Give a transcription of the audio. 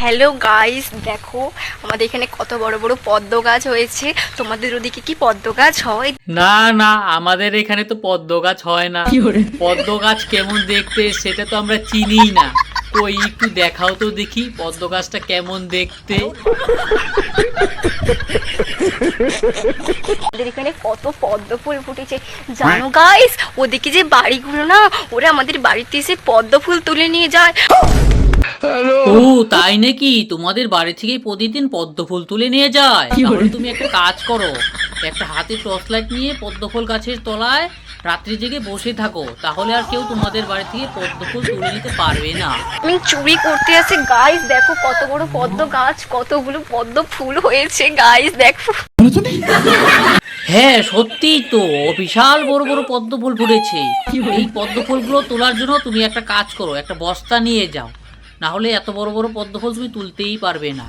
Hello guys, দেখো আমাদের এখানে কত বড় বড় পদ্ম গাছ হয়েছে। তোমাদের ওদিকে কি পদ্ম গাছ হয়? না না, আমাদের এখানে তো পদ্ম গাছ হয় না। পদ্ম গাছ কেমন দেখতে সেটা তো আমরা চিনি না। কই একটু দেখাও তো দেখি পদ্ম গাছটা কেমন দেখতে। আমাদের এখানে কত পদ্ম ফুল ফুটেছে জানো গাইস। ওদিকে যে বাড়িগুলো না, ওরা আমাদের বাড়িতে এসে পদ্ম ফুল তুলে নিয়ে যায়। ও তাই নাকি? তোমাদের বাড়ি থেকে প্রতিদিন পদ্ম ফুল তুলে নিয়ে যায়? তাহলে তুমি একটা কাজ করো, একটা হাতে টর্চ লাইট নিয়ে পদ্ম ফুল গাছের তলায় রাত্রি জেগে বসে থাকো, তাহলে আর কেউ তোমাদের বাড়ি থেকে পদ্ম ফুল তুলে নিতে পারবে না। আমি চুরি করতে আসি গাইস, দেখো কত বড় পদ্ম গাছ, কতগুলো পদ্ম ফুল হয়েছে গাইস দেখো। হ্যাঁ সত্যিই তো, বিশাল বড় বড় পদ্ম ফুল ফুটেছে। এই পদ্ম ফুলগুলো তোলার জন্য তুমি একটা কাজ করো, একটা বস্তা নিয়ে যাও, না হলে এত বড় বড় পদ্ম ফুল তুমি তুলতেই পারবে না।